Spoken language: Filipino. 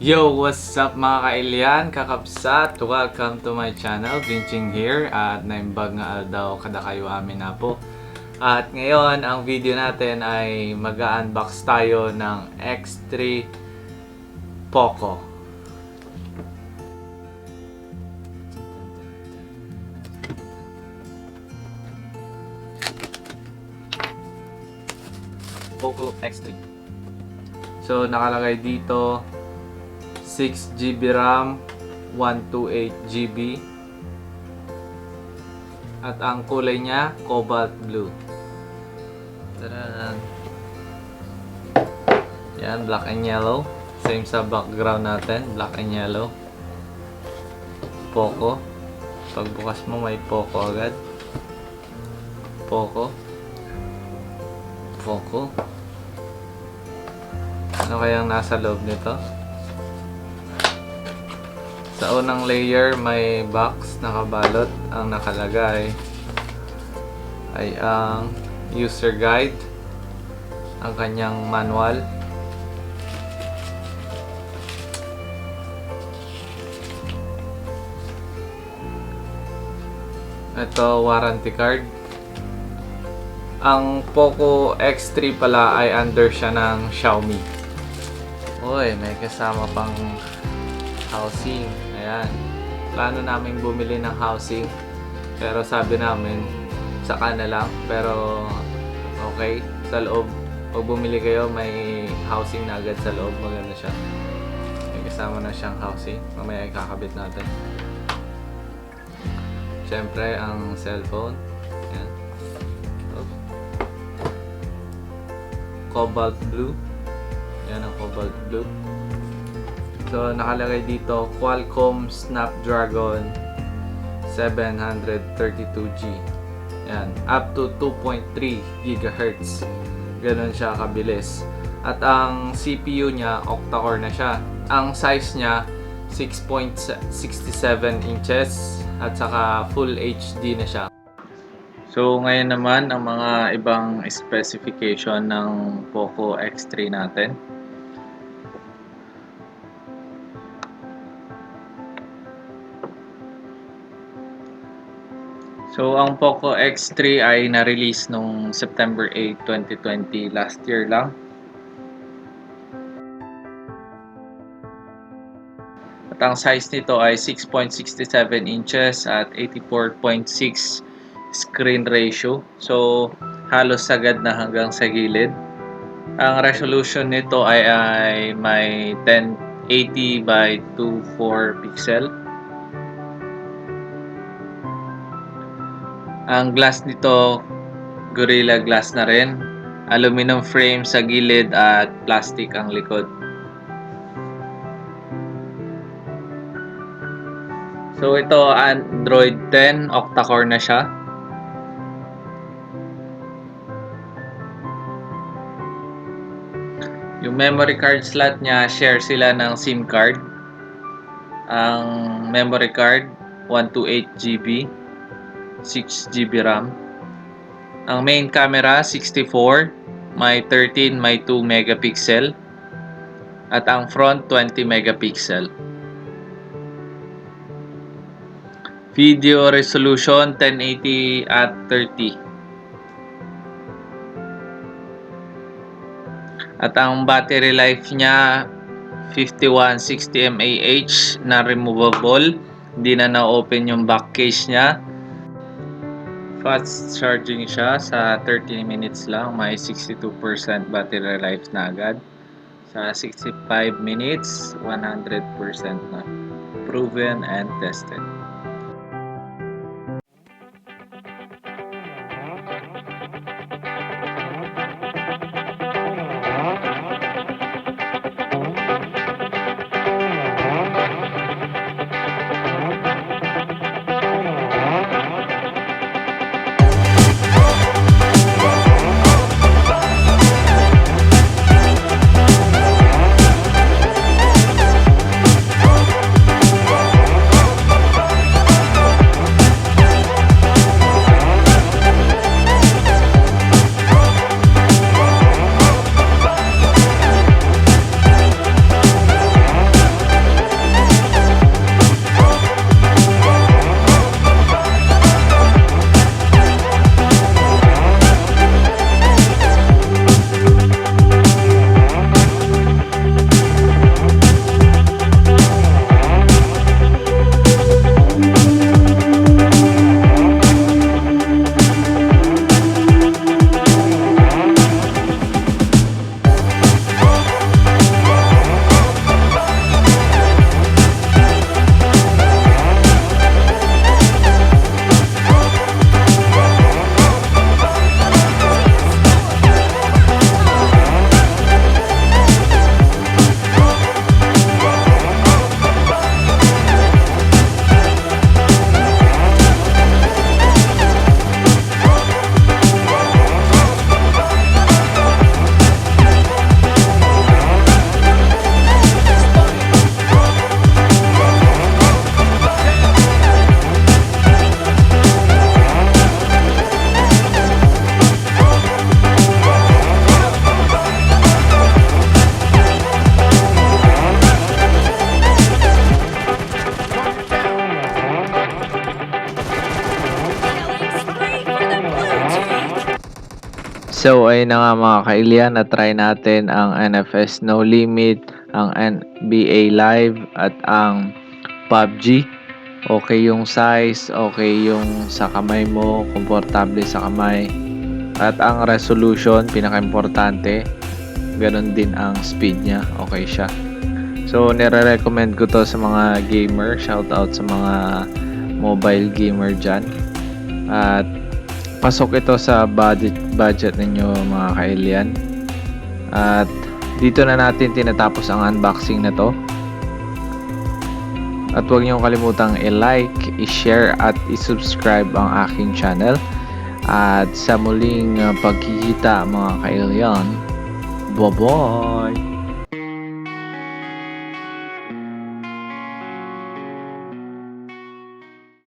Yo, what's up mga kailian, kakabsat? Welcome to my channel, VinChing here. At naimbag nga daw kada kayo amin na po. At ngayon, ang video natin ay mag-unbox tayo ng X3 Poco. Poco X3. So, nakalagay dito 6GB RAM, 128GB. At ang kulay niya, cobalt blue. Tadaan! Yan, black and yellow. Same sa background natin, black and yellow. Poco. Pagbukas mo, may Poco agad. Poco. Poco. Ano kayang nasa loob nito? Sa unang layer, may box nakabalot. Ang nakalagay ay ang user guide, ang kanyang manual, ito warranty card. Ang Poco X3 pala ay under siya ng Xiaomi. Uy, may kasama pang housing. Ayan. Plano namin bumili ng housing. Pero sabi namin, saka na lang. Pero okay. Sa loob, pag bumili kayo, may housing na agad sa loob. Maganda siya. May kasama na siyang housing. Mamaya ikakabit natin. Siyempre, ang cellphone. Ayan. Cobalt blue. Yan ang cobalt blue. So, nakalagay dito, Qualcomm Snapdragon 732G. Yan, up to 2.3 GHz. Ganun siya kabilis. At ang CPU niya, octa-core na siya. Ang size niya, 6.67 inches. At saka full HD na siya. So, ngayon naman, ang mga ibang specification ng Poco X3 natin. So, ang Poco X3 ay na-release noong September 8, 2020, last year lang. At ang size nito ay 6.67 inches at 84.6 screen ratio. So, halos sagad na hanggang sa gilid. Ang resolution nito ay may 1080 by 24 pixel. Ang glass nito, Gorilla Glass na rin. Aluminum frame sa gilid at plastic ang likod. So ito, Android 10, octa-core na siya. Yung memory card slot niya, share sila ng SIM card. Ang memory card, 128GB. 6GB RAM. Ang main camera 64, may 13, may 2 megapixel. At ang front 20 megapixel. Video resolution 1080 at 30. At ang battery life niya 5160 mAh na removable. Hindi na na-open yung back case niya. Fast charging siya sa 30 minutes lang. May 62% battery life na agad. Sa 65 minutes, 100% na. Proven and tested. So ayun na nga mga kailian, na-try natin ang NFS No Limit, ang NBA Live at ang PUBG. Okay yung size, okay yung sa kamay mo, komportable sa kamay. At ang resolution, pinaka-importante, ganun din ang speed niya, okay siya. So nire-recommend ko to sa mga gamer, shoutout sa mga mobile gamer dyan. At pasok ito sa budget ninyo mga kailian. At dito na natin tinatapos ang unboxing na to. At huwag niyong kalimutang i-like, i-share at i-subscribe ang aking channel. At sa muling pagkikita mga kailian, bye-bye!